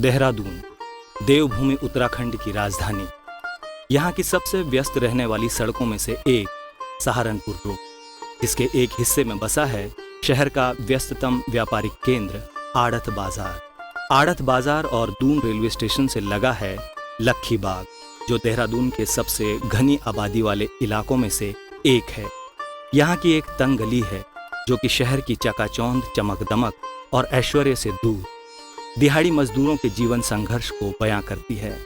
देहरादून, देवभूमि उत्तराखंड की राजधानी। यहाँ की सबसे व्यस्त रहने वाली सड़कों में से एक सहारनपुर रोड, जिसके एक हिस्से में बसा है शहर का व्यस्ततम व्यापारिक केंद्र आड़त बाजार। आड़त बाजार और दून रेलवे स्टेशन से लगा है लक्खी बाग, जो देहरादून के सबसे घनी आबादी वाले इलाकों में से एक है। यहाँ की एक तंग गली है जो कि शहर की चकाचौंध, चमक दमक और ऐश्वर्य से दूर दिहाड़ी मजदूरों के जीवन संघर्ष को बयां करती है।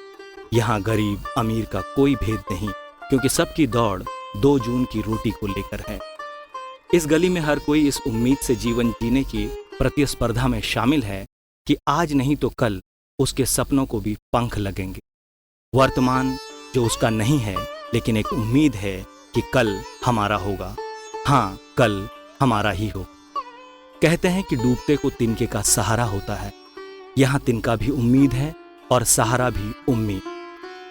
यहाँ गरीब अमीर का कोई भेद नहीं, क्योंकि सबकी दौड़ 2 जून की रोटी को लेकर है। इस गली में हर कोई इस उम्मीद से जीवन जीने की प्रतिस्पर्धा में शामिल है कि आज नहीं तो कल उसके सपनों को भी पंख लगेंगे। वर्तमान जो उसका नहीं है, लेकिन एक उम्मीद है कि कल हमारा होगा। हाँ, कल हमारा ही हो। कहते हैं कि डूबते को तिनके का सहारा होता है। यहाँ तिनका भी उम्मीद है और सहारा भी उम्मीद।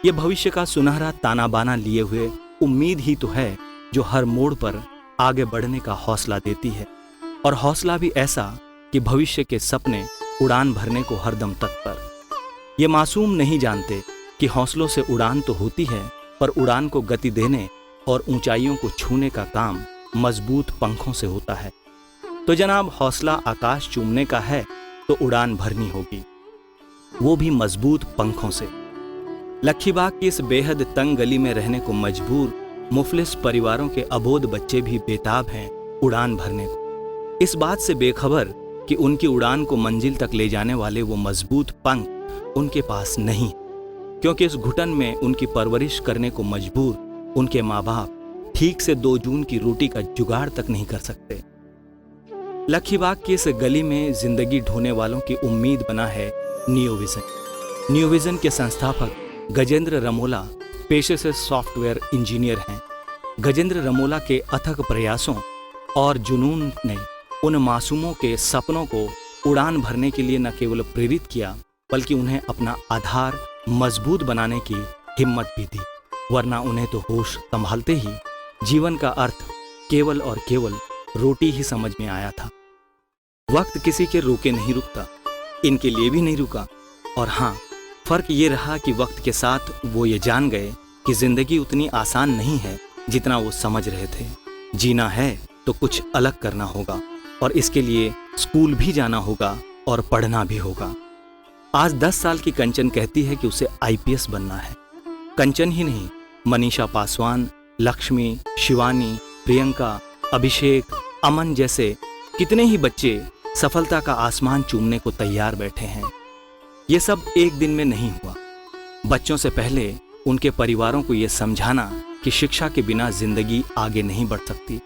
ये भविष्य का सुनहरा ताना बाना लिए हुए उम्मीद ही तो है जो हर मोड़ पर आगे बढ़ने का हौसला देती है, और हौसला भी ऐसा कि भविष्य के सपने उड़ान भरने को हरदम तत्पर। ये मासूम नहीं जानते कि हौसलों से उड़ान तो होती है, पर उड़ान को गति देने और ऊंचाइयों को छूने का काम मजबूत पंखों से होता है। तो जनाब, हौसला आकाश चूमने का है तो उड़ान भरनी होगी, वो भी मजबूत पंखों से। लक्खी बाग की इस बेहद तंग गली में रहने को मजबूर मुफलिस परिवारों के अबोध बच्चे भी बेताब हैं उड़ान भरने को, इस बात से बेखबर कि उनकी उड़ान को मंजिल तक ले जाने वाले वो मजबूत पंख उनके पास नहीं, क्योंकि इस घुटन में उनकी परवरिश करने को मजबूर उनके माँ बाप ठीक से 2 जून की रोटी का जुगाड़ तक नहीं कर सकते। लक्खी बाग की इस गली में जिंदगी ढोने वालों की उम्मीद बना है न्यू विजन। न्यू विजन के संस्थापक गजेंद्र रमोला पेशे से सॉफ्टवेयर इंजीनियर हैं। गजेंद्र रमोला के अथक प्रयासों और जुनून ने उन मासूमों के सपनों को उड़ान भरने के लिए न केवल प्रेरित किया, बल्कि उन्हें अपना आधार मजबूत बनाने की हिम्मत भी दी। वरना उन्हें तो होश संभालते ही जीवन का अर्थ केवल और केवल रोटी ही समझ में आया था। वक्त किसी के रोके नहीं रुकता, इनके लिए भी नहीं रुका। और हाँ, फर्क ये रहा कि वक्त के साथ वो ये जान गए कि जिंदगी उतनी आसान नहीं है जितना वो समझ रहे थे। जीना है तो कुछ अलग करना होगा, और इसके लिए स्कूल भी जाना होगा और पढ़ना भी होगा। आज 10 साल की कंचन कहती है कि उसे IPS बनना है। कंचन ही नहीं, मनीषा पासवान, लक्ष्मी, शिवानी, प्रियंका, अभिषेक, अमन जैसे कितने ही बच्चे सफलता का आसमान चूमने को तैयार बैठे हैं। ये सब एक दिन में नहीं हुआ। बच्चों से पहले उनके परिवारों को ये समझाना कि शिक्षा के बिना जिंदगी आगे नहीं बढ़ सकती,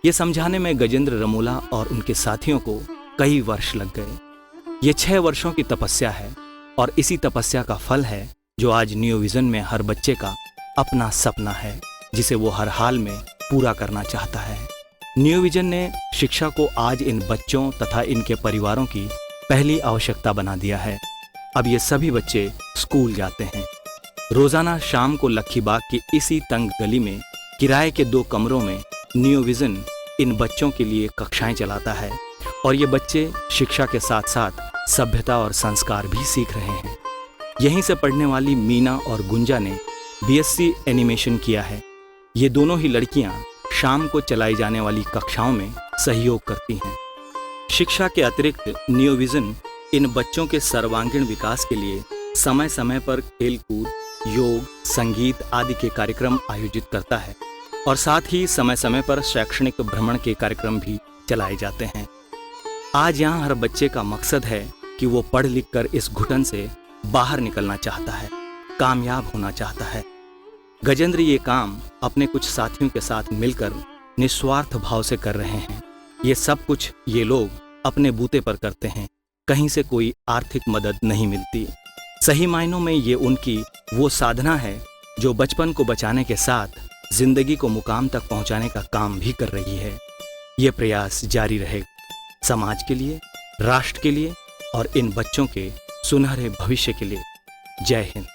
ये समझाने में गजेंद्र रमोला और उनके साथियों को कई वर्ष लग गए। ये 6 वर्षों की तपस्या है, और इसी तपस्या का फल है जो आज न्यू विजन में हर बच्चे का अपना सपना है, जिसे वो हर हाल में पूरा करना चाहता है। न्यू विजन ने शिक्षा को आज इन बच्चों तथा इनके परिवारों की पहली आवश्यकता बना दिया है। अब ये सभी बच्चे स्कूल जाते हैं। रोजाना शाम को लक्खी बाग की इसी तंग गली में किराए के 2 कमरों में न्यू विजन इन बच्चों के लिए कक्षाएं चलाता है, और ये बच्चे शिक्षा के साथ साथ सभ्यता और संस्कार भी सीख रहे हैं। यहीं से पढ़ने वाली मीना और गुंजा ने BSc एनिमेशन किया है। ये दोनों ही लड़कियां शाम को चलाई जाने वाली कक्षाओं में सहयोग करती हैं। शिक्षा के अतिरिक्त न्यू विजन इन बच्चों के सर्वांगीण विकास के लिए समय समय पर खेलकूद, योग, संगीत आदि के कार्यक्रम आयोजित करता है, और साथ ही समय समय पर शैक्षणिक भ्रमण के कार्यक्रम भी चलाए जाते हैं। आज यहाँ हर बच्चे का मकसद है कि वो पढ़ लिख कर इस घुटन से बाहर निकलना चाहता है, कामयाब होना चाहता है। गजेंद्र ये काम अपने कुछ साथियों के साथ मिलकर निस्वार्थ भाव से कर रहे हैं। ये सब कुछ ये लोग अपने बूते पर करते हैं, कहीं से कोई आर्थिक मदद नहीं मिलती। सही मायनों में ये उनकी वो साधना है जो बचपन को बचाने के साथ जिंदगी को मुकाम तक पहुंचाने का काम भी कर रही है। ये प्रयास जारी रहेगा, समाज के लिए, राष्ट्र के लिए और इन बच्चों के सुनहरे भविष्य के लिए। जय हिंद।